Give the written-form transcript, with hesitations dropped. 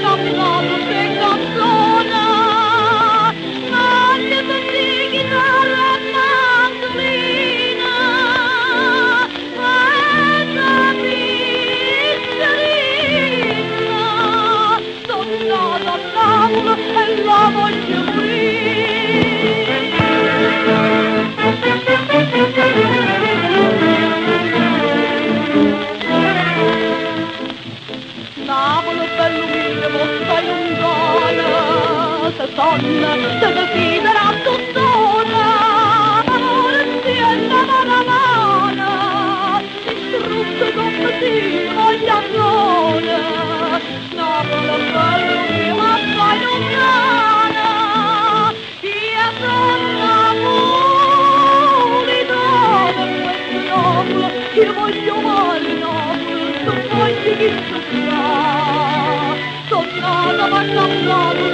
cantato che canzone, voglio sentire chitarra e mandolina, questa piccerina, sono nata a Napoli e la voglio Napoli bello mio, ma stai lontana, se donna te desidera tuttora, amore insieme mano a mano, distrutto come ti voglio ancora. Napoli bello mio, ma stai lontana, io sono napolitana, questo Napoli, io voglio male Napoli, non voglio che tu sia, sono nata ma cambiato